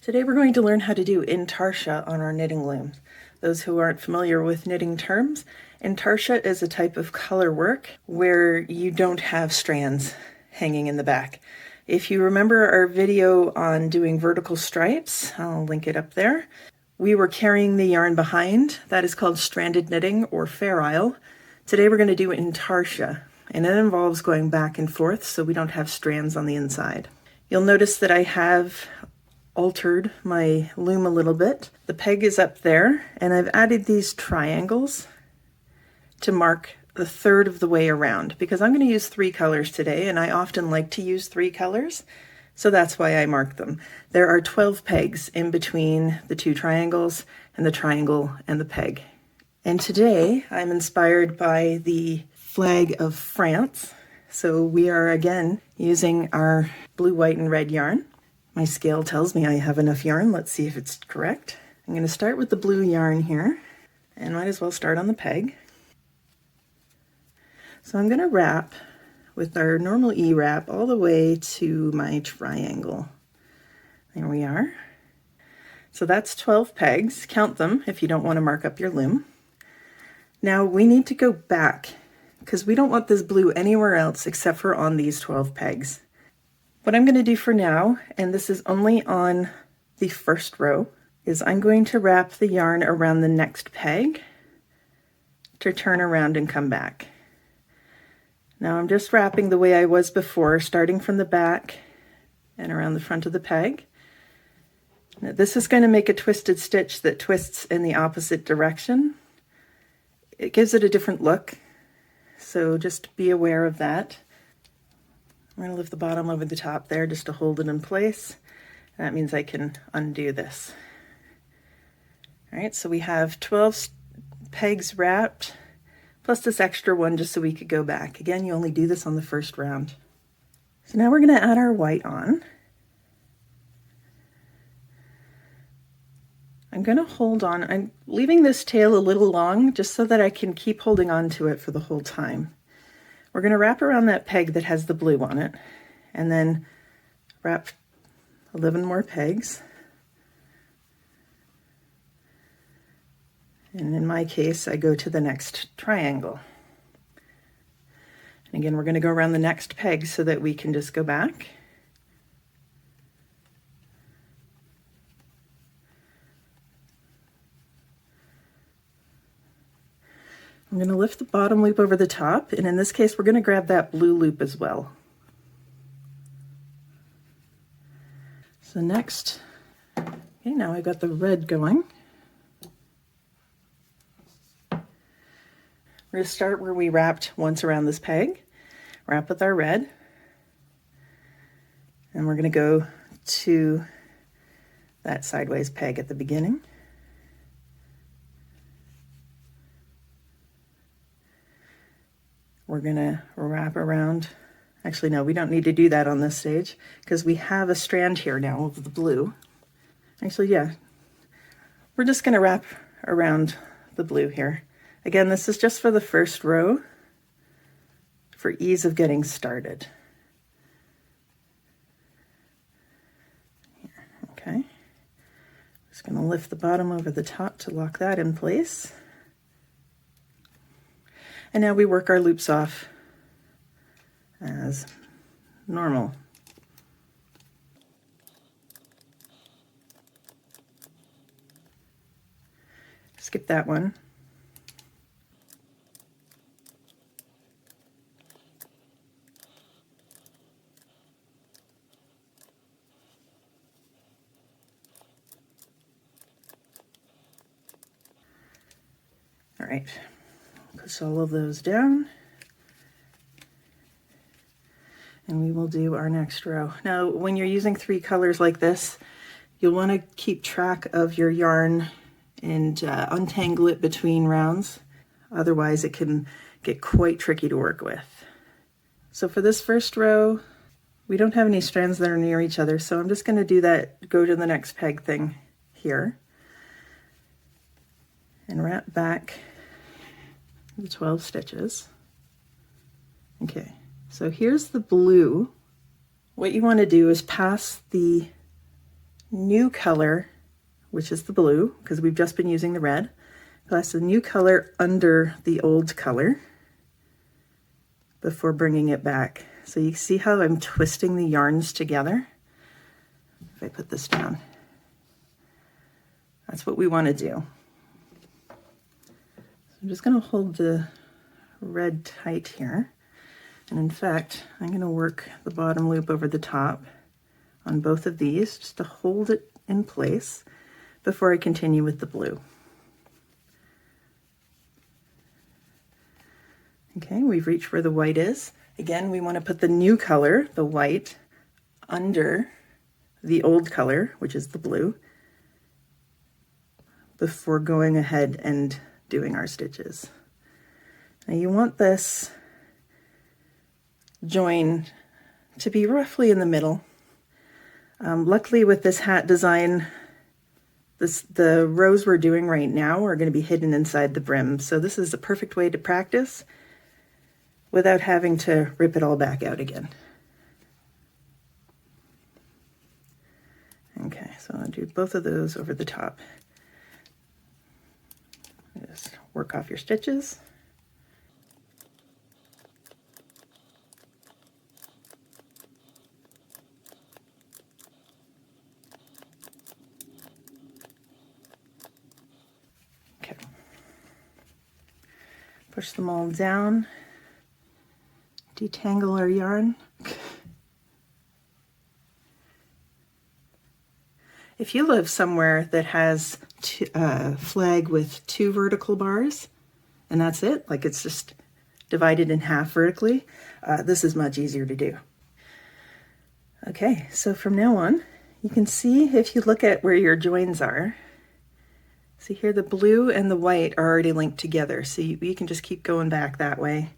Today we're going to learn how to do Intarsia on our knitting looms. Those who aren't familiar with knitting terms, Intarsia is a type of color work where you don't have strands hanging in the back. If you remember our video on doing vertical stripes, I'll link it up there, we were carrying the yarn behind. That is called stranded knitting or fair isle. Today we're going to do Intarsia, and it involves going back and forth so we don't have strands on the inside. You'll notice that I have altered my loom a little bit. The peg is up there, and I've added these triangles to mark the third of the way around because I'm going to use 3 colors today, and I often like to use 3 colors, so that's why I marked them. There are 12 pegs in between the 2 triangles and the triangle and the peg. And today I'm inspired by the flag of France, so we are again using our blue, white, and red yarn. My scale tells me I have enough yarn. Let's see if it's correct. I'm going to start with the blue yarn here, and might as well start on the peg. So I'm going to wrap with our normal E-wrap all the way to my triangle. There we are. So that's 12 pegs. Count them if you don't want to mark up your loom. Now we need to go back because we don't want this blue anywhere else except for on these 12 pegs. What I'm going to do for now, and this is only on the first row, is I'm going to wrap the yarn around the next peg to turn around and come back. Now I'm just wrapping the way I was before, starting from the back and around the front of the peg. Now, this is going to make a twisted stitch that twists in the opposite direction. It gives it a different look, so just be aware of that. I'm going to lift the bottom over the top there just to hold it in place. That means I can undo this. All right, so we have 12 pegs wrapped, plus this extra one just so we could go back. Again, you only do this on the first round. So now we're going to add our white on. I'm going to hold on. I'm leaving this tail a little long just so that I can keep holding on to it for the whole time. We're going to wrap around that peg that has the blue on it, and then wrap 11 more pegs. And in my case, I go to the next triangle. And again, we're going to go around the next peg so that we can just go back. I'm going to lift the bottom loop over the top, and in this case we're going to grab that blue loop as well. So next, okay, now I've got the red going. We're going to start where we wrapped once around this peg, wrap with our red, and we're going to go to that sideways peg at the beginning. We're going to wrap around. Actually, no, we don't need to do that on this stage because we have a strand here now of the blue. Actually, yeah, we're just going to wrap around the blue here. Again, this is just for the first row for ease of getting started. Here, okay. Just going to lift the bottom over the top to lock that in place. And now we work our loops off as normal. Skip that one. All right. Push all of those down, and we will do our next row. Now, when you're using 3 colors like this, you'll want to keep track of your yarn and untangle it between rounds. Otherwise, it can get quite tricky to work with. So for this first row, we don't have any strands that are near each other, so I'm just going to do that, go to the next peg thing here, and wrap back the 12 stitches. Okay, so here's the blue. What you want to do is pass the new color, which is the blue, because we've just been using the red, plus the new color under the old color before bringing it back. So you see how I'm twisting the yarns together? If I put this down, that's what we want to do. So I'm just going to hold the red tight here. And in fact, I'm going to work the bottom loop over the top on both of these just to hold it in place before I continue with the blue. Okay, we've reached where the white is. Again, we want to put the new color, the white, under the old color, which is the blue, before going ahead and doing our stitches. Now you want this join to be roughly in the middle. Luckily with this hat design, the rows we're doing right now are going to be hidden inside the brim. So this is a perfect way to practice without having to rip it all back out again. Okay, so I'll do both of those over the top. Just work off your stitches. Okay. Push them all down. Detangle our yarn. If you live somewhere that has a flag with 2 vertical bars, and that's it, like it's just divided in half vertically, this is much easier to do. Okay, so from now on, you can see if you look at where your joins are, see here the blue and the white are already linked together, so you can just keep going back that way.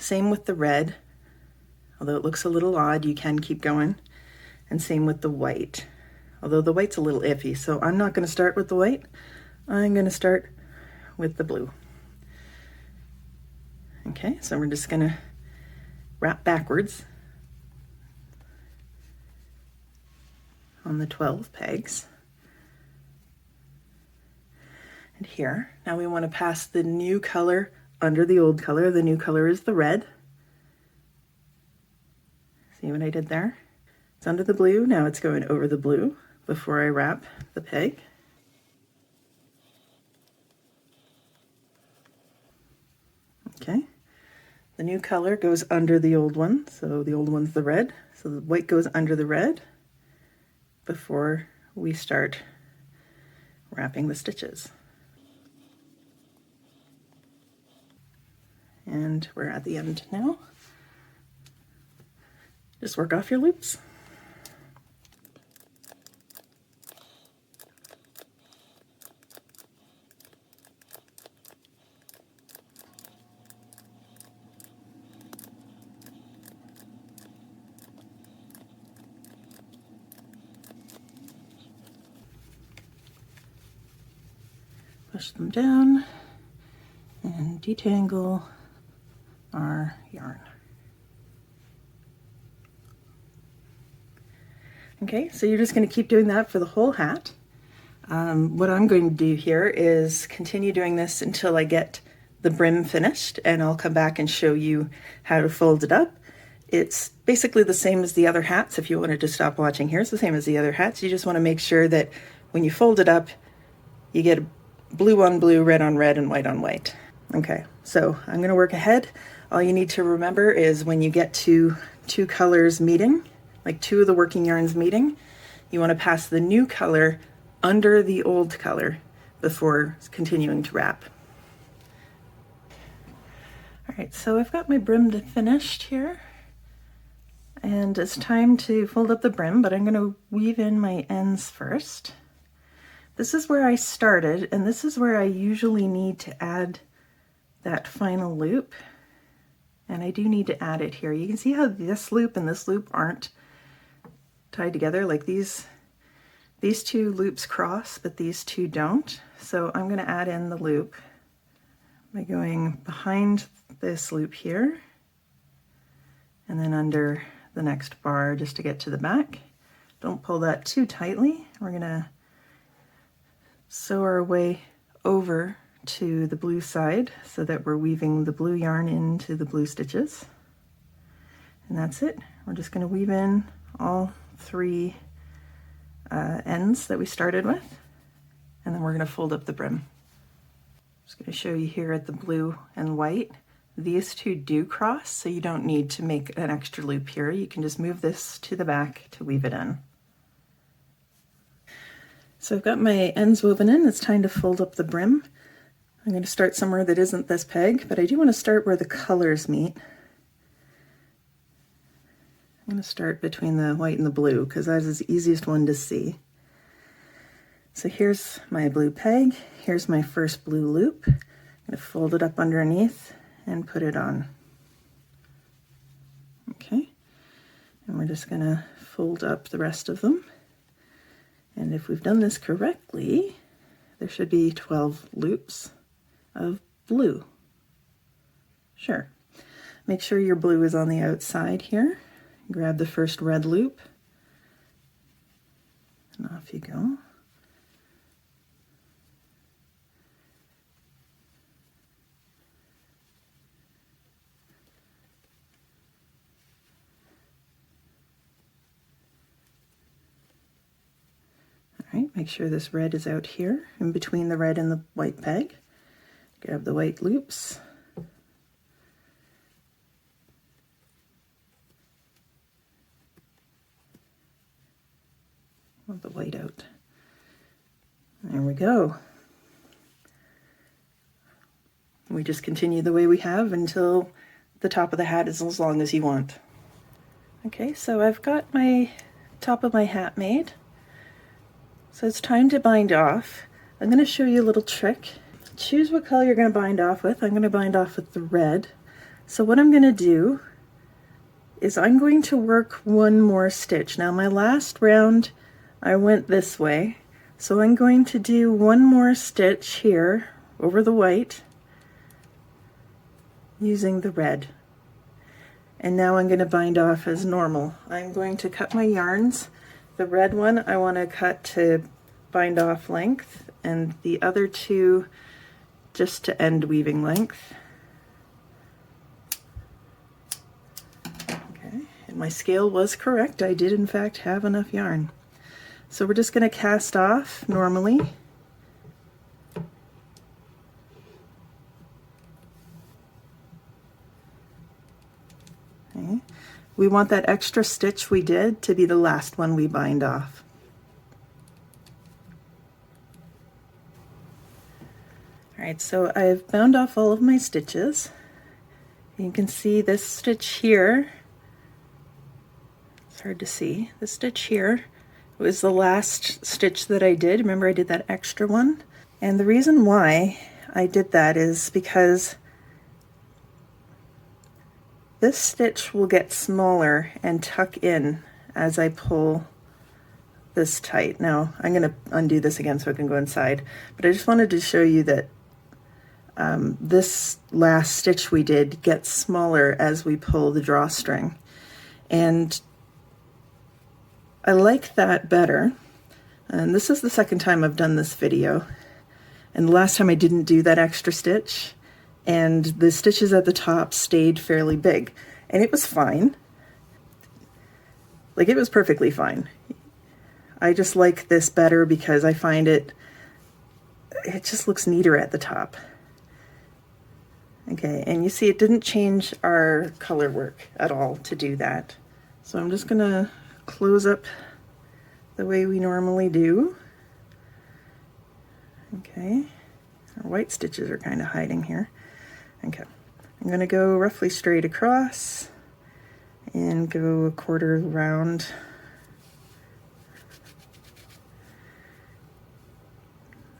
Same with the red, although it looks a little odd, you can keep going. And same with the white, although the white's a little iffy, so I'm not going to start with the white. I'm going to start with the blue. Okay, so we're just going to wrap backwards on the 12 pegs. And here, now we want to pass the new color under the old color. The new color is the red. See what I did there? It's under the blue, now it's going over the blue before I wrap the peg. Okay, the new color goes under the old one, so the old one's the red, so the white goes under the red before we start wrapping the stitches. And we're at the end now. Just work off your loops. Push them down and detangle our yarn. Okay, so you're just going to keep doing that for the whole hat. What I'm going to do here is continue doing this until I get the brim finished, and I'll come back and show you how to fold it up. It's basically the same as the other hats. If you wanted to stop watching here, it's the same as the other hats. You just want to make sure that when you fold it up, you get blue on blue, red on red, and white on white. Okay, so I'm going to work ahead. All you need to remember is when you get to 2 colors meeting, like 2 of the working yarns meeting, you want to pass the new color under the old color before continuing to wrap. All right, so I've got my brim finished here, and it's time to fold up the brim, but I'm going to weave in my ends first. This is where I started, and this is where I usually need to add that final loop, and I do need to add it here. You can see how this loop and this loop aren't tied together, like these 2 loops cross, but these 2 don't. So I'm going to add in the loop by going behind this loop here and then under the next bar just to get to the back. Don't pull that too tightly. We're gonna sew our way over to the blue side so that we're weaving the blue yarn into the blue stitches. And that's it. We're just gonna weave in all 3 ends that we started with, and then we're gonna fold up the brim. Just gonna show you here at the blue and white. These 2 do cross, so you don't need to make an extra loop here. You can just move this to the back to weave it in. So I've got my ends woven in. It's time to fold up the brim. I'm going to start somewhere that isn't this peg, but I do want to start where the colors meet. I'm going to start between the white and the blue because that is the easiest one to see. So here's my blue peg. Here's my first blue loop. I'm going to fold it up underneath and put it on. Okay, and we're just going to fold up the rest of them. And if we've done this correctly, there should be 12 loops of blue. Sure. Make sure your blue is on the outside here. Grab the first red loop, and off you go. All right, make sure this red is out here in between the red and the white peg. Grab the white loops. Want the white out. There we go. We just continue the way we have until the top of the hat is as long as you want. Okay, so I've got my top of my hat made. So it's time to bind off. I'm going to show you a little trick. Choose what color you're going to bind off with. I'm going to bind off with the red. So what I'm going to do is I'm going to work one more stitch. Now my last round I went this way, so I'm going to do one more stitch here over the white using the red. And now I'm going to bind off as normal. I'm going to cut my yarns. The red one I want to cut to bind off length, and the other 2 just to end weaving length. Okay, and my scale was correct. I did in fact have enough yarn. So we're just going to cast off normally. Okay. We want that extra stitch we did to be the last one we bind off. All right, so I've bound off all of my stitches. You can see this stitch here. It's hard to see. This stitch here was the last stitch that I did. Remember, I did that extra one. And the reason why I did that is because this stitch will get smaller and tuck in as I pull this tight. Now I'm going to undo this again so I can go inside, but I just wanted to show you that this last stitch we did gets smaller as we pull the drawstring, and I like that better. And this is the second time I've done this video, and the last time I didn't do that extra stitch, and the stitches at the top stayed fairly big, and it was fine. Like, it was perfectly fine. I just like this better because I find it just looks neater at the top. Okay, and you see it didn't change our color work at all to do that. So I'm just gonna close up the way we normally do. Okay, our white stitches are kind of hiding here. Okay, I'm gonna go roughly straight across and go a quarter round.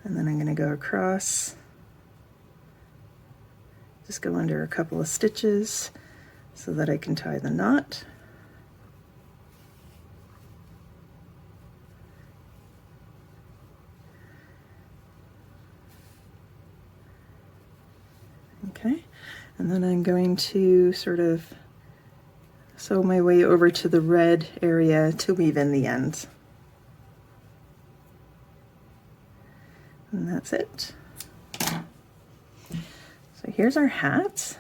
And then I'm gonna go across. Just go under a couple of stitches so that I can tie the knot. Okay, and then I'm going to sort of sew my way over to the red area to weave in the ends. And that's it. So here's our hat.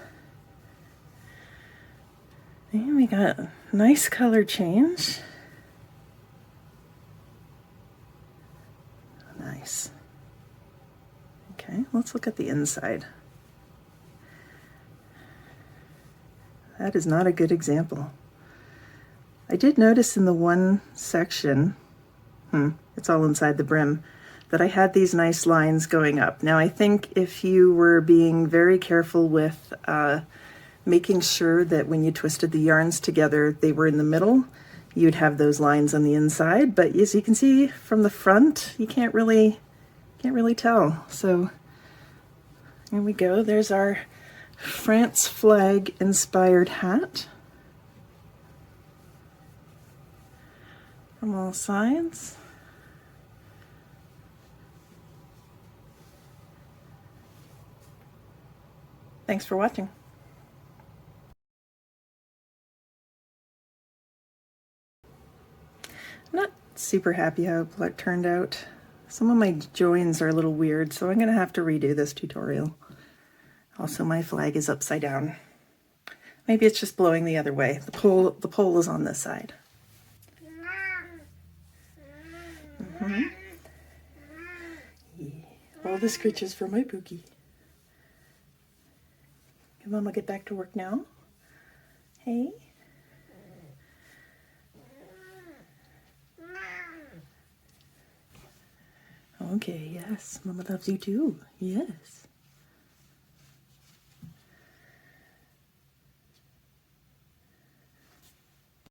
And we got a nice color change. Nice. Okay, let's look at the inside. That is not a good example. I did notice in the one section, it's all inside the brim, that I had these nice lines going up. Now I think if you were being very careful with making sure that when you twisted the yarns together they were in the middle, you'd have those lines on the inside, but as you can see from the front, you can't really tell. So here we go, there's our France flag inspired hat from all sides. Thanks for watching. I'm not super happy how it turned out. Some of my joins are a little weird, so I'm gonna have to redo this tutorial. Also, my flag is upside down. Maybe it's just blowing the other way. The pole is on this side. Yeah. All the scritches for my Pookie. Can Mama get back to work now? Hey? Okay, yes, Mama loves you too. Yes.